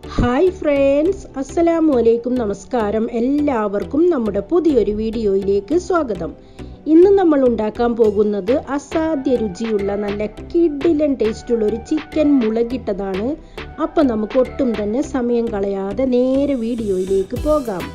Hi friends, അസ്സലാമു അലൈക്കും. നമസ്കാരം. എല്ലാവർക്കും നമ്മുടെ പുതിയൊരു വീഡിയോയിലേക്ക് സ്വാഗതം. ഇന്ന് നമ്മൾ ഉണ്ടാക്കാൻ പോകുന്നത് അസാധ്യ രുചിയുള്ള നല്ല കിഡിലൻ ടേസ്റ്റുള്ള ഒരു ചിക്കൻ മുളകിട്ടതാണ്. അപ്പം നമുക്ക് ഒട്ടും തന്നെ സമയം കളയാതെ നേരെ വീഡിയോയിലേക്ക് പോകാം.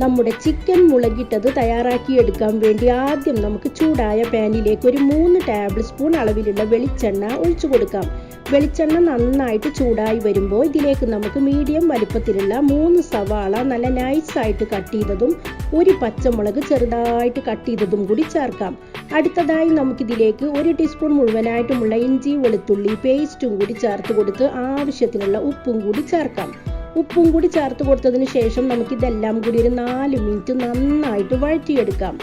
നമ്മുടെ ചിക്കൻ മുളകിട്ടത് തയ്യാറാക്കിയെടുക്കാൻ വേണ്ടി ആദ്യം നമുക്ക് ചൂടായ പാനിലേക്ക് ഒരു 3 ടേബിൾ സ്പൂൺ അളവിലുള്ള വെളിച്ചെണ്ണ ഒഴിച്ചു കൊടുക്കാം. വെളിച്ചെണ്ണ നന്നായിട്ട് ചൂടായി വരുമ്പോൾ ഇതിലേക്ക് നമുക്ക് മീഡിയം വലുപ്പത്തിലുള്ള 3 സവാള നല്ല നൈസായിട്ട് കട്ട് ചെയ്തതും 1 പച്ചമുളക് ചെറുതായിട്ട് കട്ട് ചെയ്തതും കൂടി ചേർക്കാം. അടുത്തതായി നമുക്കിതിലേക്ക് 1 ടീസ്പൂൺ മുഴുവനായിട്ടുമുള്ള ഇഞ്ചി വെളുത്തുള്ളി പേസ്റ്റും കൂടി ചേർത്ത് കൊടുത്ത് ആവശ്യത്തിനുള്ള ഉപ്പും കൂടി ചേർക്കാം. ഉപ്പും കൂടി ചേർത്ത് കൊടുത്തതിന് ശേഷം നമുക്കിതെല്ലാം കൂടി ഒരു 4 മിനിറ്റ് നന്നായിട്ട് വഴറ്റിയെടുക്കാം.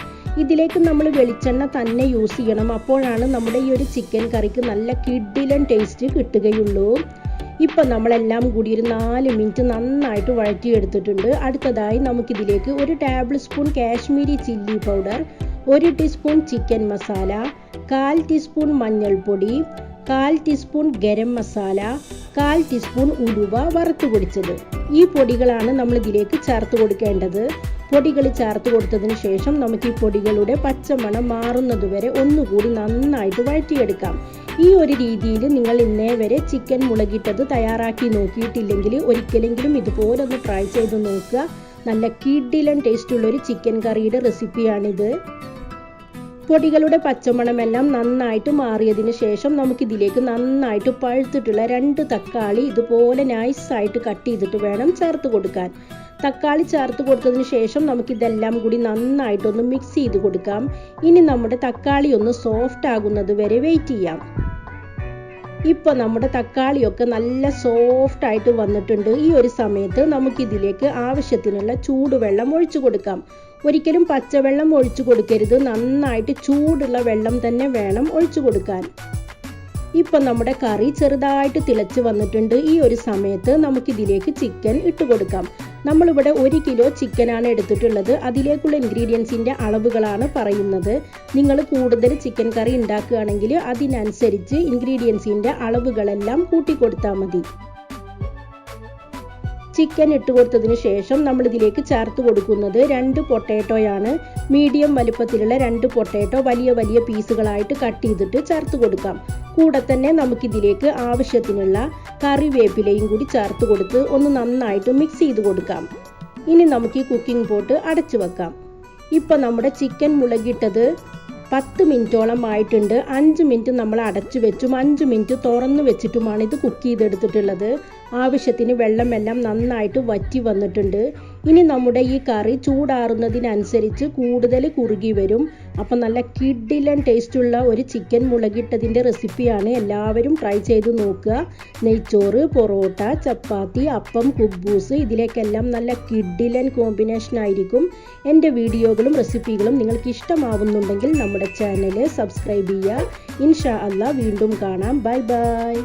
ഇതിലേക്ക് നമ്മൾ വെളിച്ചെണ്ണ തന്നെ യൂസ് ചെയ്യണം. അപ്പോഴാണ് നമ്മുടെ ഈ ഒരു ചിക്കൻ കറിക്ക് നല്ല കിഡിലൻ ടേസ്റ്റ് കിട്ടുകയുള്ളൂ. ഇപ്പം നമ്മളെല്ലാം കൂടി ഒരു 4 മിനിറ്റ് നന്നായിട്ട് വഴറ്റിയെടുത്തിട്ടുണ്ട്. അടുത്തതായി നമുക്കിതിലേക്ക് 1 table spoon Kashmiri chilli powder, 1 teaspoon chicken masala, 1/4 teaspoon മഞ്ഞൾപ്പൊടി, 1/4 ടീസ്പൂൺ ഗരം മസാല, 1/4 ടീസ്പൂൺ ഉലുവ വറുത്ത് പൊടിച്ചത്. ഈ പൊടികളാണ് നമ്മൾ ഇതിലേക്ക് ചേർത്ത് കൊടുക്കേണ്ടത്. പൊടികൾ ചേർത്ത് കൊടുത്തതിന് ശേഷം നമുക്ക് ഈ പൊടികളുടെ പച്ചമണം മാറുന്നതുവരെ ഒന്നുകൂടി നന്നായിട്ട് വഴറ്റിയെടുക്കാം. ഈ ഒരു രീതിയിൽ നിങ്ങൾ ഇന്നേ വരെ ചിക്കൻ മുളകിട്ടത് തയ്യാറാക്കി നോക്കിയിട്ടില്ലെങ്കിൽ ഒരിക്കലെങ്കിലും ഇതുപോലെ ഒന്ന് ട്രൈ ചെയ്ത് നോക്കുക. നല്ല കിഡിലൻ ടേസ്റ്റുള്ള ഒരു ചിക്കൻ കറിയുടെ റെസിപ്പിയാണിത്. പൊടികളുടെ പച്ചമണമെല്ലാം നന്നായിട്ട് മാറിയതിന് ശേഷം നമുക്കിതിലേക്ക് നന്നായിട്ട് പഴുത്തിട്ടുള്ള 2 തക്കാളി ഇതുപോലെ നൈസായിട്ട് കട്ട് ചെയ്തിട്ട് വേണം ചേർത്ത് കൊടുക്കാൻ. തക്കാളി ചേർത്ത് കൊടുത്തതിന് ശേഷം നമുക്കിതെല്ലാം കൂടി നന്നായിട്ടൊന്ന് മിക്സ് ചെയ്ത് കൊടുക്കാം. ഇനി നമ്മുടെ തക്കാളി ഒന്ന് സോഫ്റ്റ് ആകുന്നത് വരെ വെയിറ്റ് ചെയ്യാം. ഇപ്പൊ നമ്മുടെ തക്കാളിയൊക്കെ നല്ല സോഫ്റ്റ് ആയിട്ട് വന്നിട്ടുണ്ട്. ഈ ഒരു സമയത്ത് നമുക്കിതിലേക്ക് ആവശ്യത്തിനുള്ള ചൂടുവെള്ളം ഒഴിച്ചു കൊടുക്കാം. ഒരിക്കലും പച്ചവെള്ളം ഒഴിച്ചു കൊടുക്കരുത്, നന്നായിട്ട് ചൂടുള്ള വെള്ളം തന്നെ വേണം ഒഴിച്ചു കൊടുക്കാൻ. ഇപ്പം നമ്മുടെ കറി ചെറുതായിട്ട് തിളച്ച് വന്നിട്ടുണ്ട്. ഈ ഒരു സമയത്ത് നമുക്കിതിലേക്ക് ചിക്കൻ ഇട്ട് കൊടുക്കാം. നമ്മളിവിടെ 1 കിലോ ചിക്കനാണ് എടുത്തിട്ടുള്ളത്. അതിലേക്കുള്ള ഇൻഗ്രീഡിയൻസിൻ്റെ അളവുകളാണ് പറയുന്നത്. നിങ്ങൾ കൂടുതൽ ചിക്കൻ കറി ഉണ്ടാക്കുകയാണെങ്കിൽ അതിനനുസരിച്ച് ഇൻഗ്രീഡിയൻസിൻ്റെ അളവുകളെല്ലാം കൂട്ടിക്കൊടുത്താൽ മതി. ചിക്കൻ ഇട്ട് കൊടുത്തതിന് ശേഷം നമ്മൾ ഇതിലേക്ക് ചേർത്ത് കൊടുക്കുന്നത് 2 പൊട്ടാറ്റോയാണ്. മീഡിയം വലുപ്പത്തിലുള്ള 2 പൊട്ടാറ്റോ വലിയ വലിയ പീസുകളായിട്ട് കട്ട് ചെയ്തിട്ട് ചേർത്ത് കൊടുക്കാം. കൂടെ തന്നെ നമുക്കിതിലേക്ക് ആവശ്യത്തിനുള്ള കറിവേപ്പിലയും കൂടി ചേർത്ത് കൊടുത്ത് ഒന്ന് നന്നായിട്ട് മിക്സ് ചെയ്ത് കൊടുക്കാം. ഇനി നമുക്ക് ഈ കുക്കിംഗ് പോട്ട് അടച്ചു വെക്കാം. ഇപ്പം നമ്മുടെ ചിക്കൻ മുളകിട്ടത് 10 മിനിറ്റോളം ആയിട്ടുണ്ട്. 5 മിനിറ്റ് നമ്മൾ അടച്ചു വെച്ചും 5 മിനിറ്റ് തുറന്നു വെച്ചിട്ടുമാണ് ഇത് കുക്ക് ചെയ്തെടുത്തിട്ടുള്ളത്. ആവശ്യത്തിന് വെള്ളമെല്ലാം നന്നായിട്ട് വറ്റി വന്നിട്ടുണ്ട്. ഇനി നമ്മുടെ ഈ കറി ചൂടാറുന്നതിനനുസരിച്ച് കൂടുതൽ കുറുകി വരും. അപ്പം നല്ല കിഡിലൻ ടേസ്റ്റുള്ള ഒരു ചിക്കൻ മുളകിട്ടതിൻ്റെ റെസിപ്പിയാണ്. എല്ലാവരും ട്രൈ ചെയ്ത് നോക്കുക. നെയ്ച്ചോറ്, പൊറോട്ട, ചപ്പാത്തി, അപ്പം, കുബ്ബൂസ് ഇതിലേക്കെല്ലാം നല്ല കിഡിലൻ കോമ്പിനേഷൻ ആയിരിക്കും. എൻ്റെ വീഡിയോകളും റെസിപ്പികളും നിങ്ങൾക്ക് ഇഷ്ടമാവുന്നുണ്ടെങ്കിൽ നമ്മുടെ ചാനൽ സബ്സ്ക്രൈബ് ചെയ്യുക. ഇൻഷാ അല്ലാ വീണ്ടും കാണാം. Bye bye.